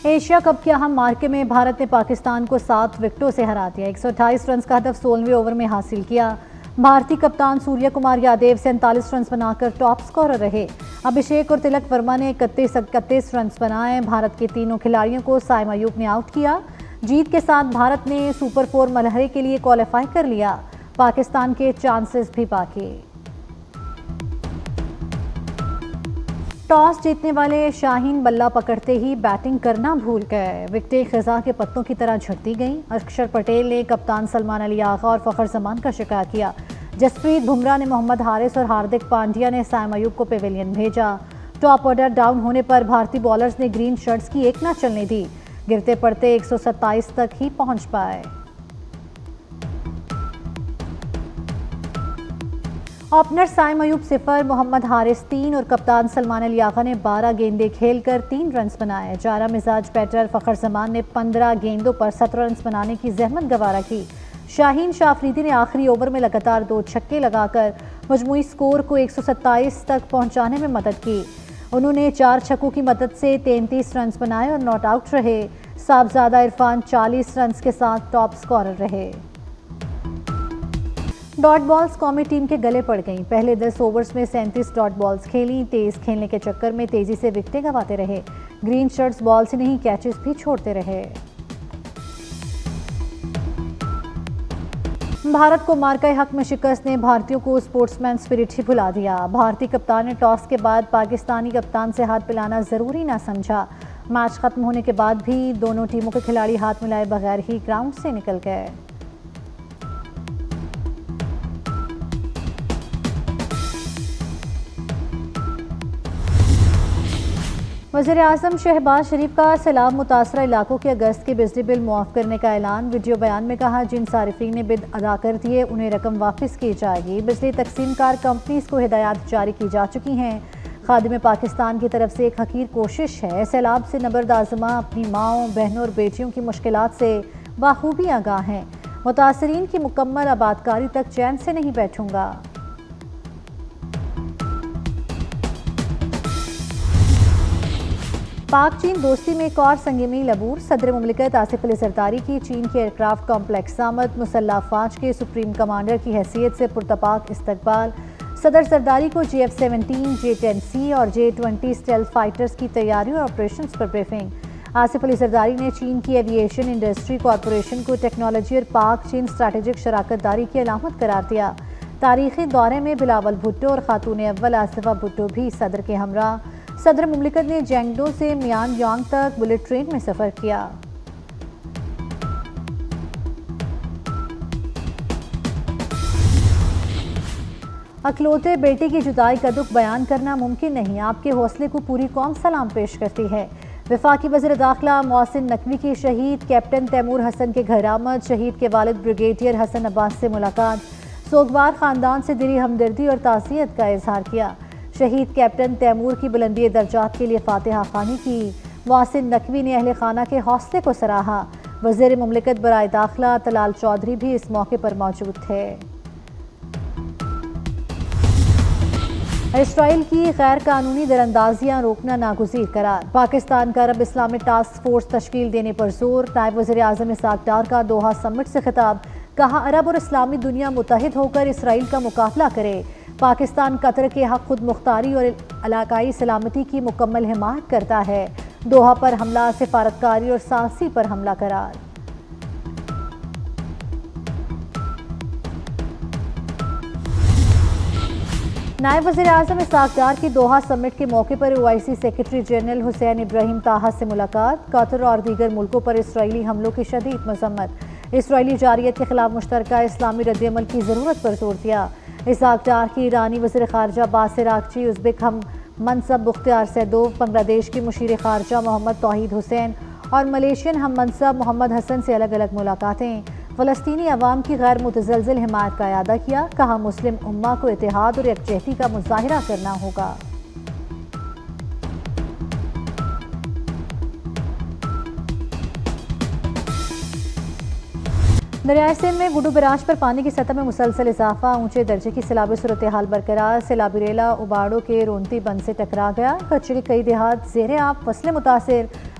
Asia cup کے اہم مارکے میں بھارت نے پاکستان کو 7 وکٹوں سے ہرا دیا۔ 128 رنز کا ہدف 16ویں اوور میں حاصل کیا۔ بھارتی کپتان سوریہ کمار یادیو 47 رنز بنا کر ٹاپ سکورر رہے۔ ابھیشیک اور تلک ورما نے 31 رنز بنائے۔ بھارت کے تینوں کھلاڑیوں کو سائم ایوب نے آؤٹ کیا۔ جیت کے ساتھ بھارت نے سپر 4 مرحلے کے لیے کوالیفائی کر لیا۔ پاکستان کے چانسز بھی باقی۔ ٹاس جیتنے والے شاہین بلہ پکڑتے ہی بیٹنگ کرنا بھول گئے۔ وکٹیں خزاں کے پتوں کی طرح جھڑتی گئیں۔ اکشر پٹیل نے کپتان سلمان علی آغا اور فخر زمان کا شکار کیا۔ جسپریت بمراہ نے محمد حارث اور ہاردک پانڈیا نے سائم ایوب کو پیویلین بھیجا۔ ٹاپ آرڈر ڈاؤن ہونے پر بھارتی بالرز نے گرین شرٹس کی ایک نہ چلنے دی۔ گرتے پڑتے 127 تک ہی پہنچ پائے۔ اوپنر سائم ایوب 0، محمد حارث 3 اور کپتان سلمان علی آغا نے 12 گیندیں کھیل کر 3 رنز بنائے۔ جارا مزاج بیٹر فخر زمان نے 15 گیندوں پر 17 رنز بنانے کی زحمت گوارا کی۔ شاہین شاہ افریدی نے آخری اوور میں لگاتار 2 چھکے لگا کر مجموعی سکور کو 127 تک پہنچانے میں مدد کی۔ انہوں نے 4 چھکوں کی مدد سے 33 رنز بنائے اور ناٹ آؤٹ رہے۔ صاحبزادہ عرفان 40 رنز کے ساتھ ٹاپ سکورر رہے۔ ڈاٹ بالز قومی ٹیم کے گلے پڑ گئیں۔ پہلے 10 اوورز میں 37 ڈاٹ بالز کھیلیں۔ تیز کھیلنے کے چکر میں تیزی سے وکٹیں گنواتے رہے۔ گرین شرٹس بالز ہی نہیں کیچز بھی چھوڑتے رہے۔ بھارت کو مارکہ حق میں شکست نے بھارتیوں کو سپورٹس مین سپرٹ ہی بھلا دیا۔ بھارتی کپتان نے ٹاس کے بعد پاکستانی کپتان سے ہاتھ ملانا ضروری نہ سمجھا۔ میچ ختم ہونے کے بعد بھی دونوں ٹیموں کے کھلاڑی ہاتھ ملائے بغیر ہی گراؤنڈ سے نکل گئے۔ وزیراعظم شہباز شریف کا سیلاب متاثرہ علاقوں کے اگست کے بجلی بل معاف کرنے کا اعلان۔ ویڈیو بیان میں کہا جن صارفین نے بل ادا کر دیے انہیں رقم واپس کی جائے گی۔ بجلی تقسیم کار کمپنیز کو ہدایات جاری کی جا چکی ہیں۔ خادم پاکستان کی طرف سے ایک حقیر کوشش ہے۔ سیلاب سے نبرد آزماں اپنی ماؤں، بہنوں اور بیٹیوں کی مشکلات سے بخوبی آگاہ ہیں۔ متاثرین کی مکمل آبادکاری تک چین سے نہیں بیٹھوں گا۔ پاک چین دوستی میں ایک اور سنگ میل عبور۔ صدر مملکت آصف علی زرداری کی چین کے ایئرکرافٹ کمپلیکس آمد۔ مسلح افواج کے سپریم کمانڈر کی حیثیت سے پرتپاک استقبال۔ صدر زرداری کو JF-17، J-10C اور J-20 اسٹیلتھ فائٹرز کی تیاریوں اور آپریشنز پر بریفنگ۔ آصف علی زرداری نے چین کی ایوی ایشن انڈسٹری کارپوریشن کو ٹیکنالوجی اور پاک چین اسٹریٹجک شراکت داری کی علامت قرار دیا۔ تاریخی دورے میں بلاول بھٹو اور خاتون اول آصفہ بھٹو بھی صدر کے ہمراہ۔ صدر مملکت نے جینگڈو سے میان یانگ تک بلٹ ٹرین میں سفر کیا۔ اکلوتے بیٹے کی جدائی کا دکھ بیان کرنا ممکن نہیں، آپ کے حوصلے کو پوری قوم سلام پیش کرتی ہے۔ وفاقی وزیر داخلہ محسن نقوی کی شہید کیپٹن تیمور حسن کے گھر آمد۔ شہید کے والد بریگیڈیئر حسن عباس سے ملاقات۔ سوگوار خاندان سے دلی ہمدردی اور تعزیت کا اظہار کیا۔ شہید کیپٹن تیمور کی بلندی درجات کے لیے فاتحہ خوانی کی۔ محسن نقوی نے اہل خانہ کے حوصلے کو سراہا۔ وزیر مملکت برائے داخلہ طلال چودھری بھی اس موقع پر موجود تھے۔ اسرائیل کی غیر قانونی دراندازیاں روکنا ناگزیر قرار۔ پاکستان کا عرب اسلامک ٹاسک فورس تشکیل دینے پر زور۔ نائب وزیر اعظم اسحاق ڈار کا دوحہ سمٹ سے خطاب۔ کہا عرب اور اسلامی دنیا متحد ہو کر اسرائیل کا مقابلہ کرے۔ پاکستان قطر کے حق خود مختاری اور علاقائی سلامتی کی مکمل حمایت کرتا ہے۔ دوحہ پر حملہ سفارتکاری اور ثالثی پر حملہ قرار۔ نائب وزیر اعظم اسحاق ڈار کی دوحہ سمٹ کے موقع پر OIC سیکرٹری جنرل حسین ابراہیم طاہا سے ملاقات۔ قطر اور دیگر ملکوں پر اسرائیلی حملوں کی شدید مذمت۔ اسرائیلی جارحیت کے خلاف مشترکہ اسلامی رد عمل کی ضرورت پر زور دیا۔ اسحاق ڈار کی ایرانی وزیر خارجہ باسر آغچی، ازبک ہم منصب بختیار سیدوف، بنگلہ دیش کی مشیر خارجہ محمد توحید حسین اور ملیشین ہم منصب محمد حسن سے الگ الگ ملاقاتیں۔ فلسطینی عوام کی غیر متزلزل حمایت کا اعادہ کیا۔ کہا مسلم امہ کو اتحاد اور یکجہتی کا مظاہرہ کرنا ہوگا۔ دریائے سندھ میں گڈو براج پر پانی کی سطح میں مسلسل اضافہ، اونچے درجے کی سیلابی صورتحال برقرار۔ سیلابی ریلا اباڑو کے رونتی بند سے ٹکرا گیا۔ کچھ کے کئی دیہات زیر آب، فصلیں متاثر۔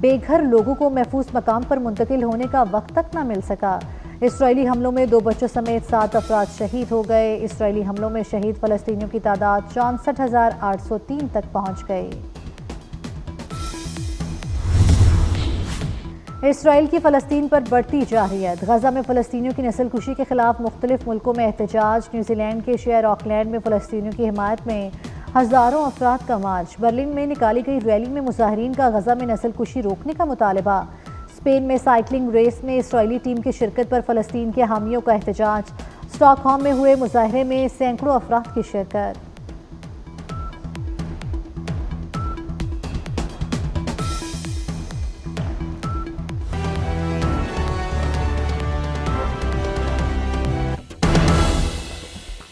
بے گھر لوگوں کو محفوظ مقام پر منتقل ہونے کا وقت تک نہ مل سکا۔ اسرائیلی حملوں میں 2 بچوں سمیت 7 افراد شہید ہو گئے۔ اسرائیلی حملوں میں شہید فلسطینیوں کی تعداد 64,803 تک پہنچ گئی۔ اسرائیل کی فلسطین پر بڑھتی جارحیت۔ غزہ میں فلسطینیوں کی نسل کشی کے خلاف مختلف ملکوں میں احتجاج۔ نیوزی لینڈ کے شہر آکلینڈ میں فلسطینیوں کی حمایت میں ہزاروں افراد کا مارچ۔ برلن میں نکالی گئی ریلی میں مظاہرین کا غزہ میں نسل کشی روکنے کا مطالبہ۔ اسپین میں سائیکلنگ ریس میں اسرائیلی ٹیم کی شرکت پر فلسطین کے حامیوں کا احتجاج۔ اسٹاک ہوم میں ہوئے مظاہرے میں سینکڑوں افراد کی شرکت۔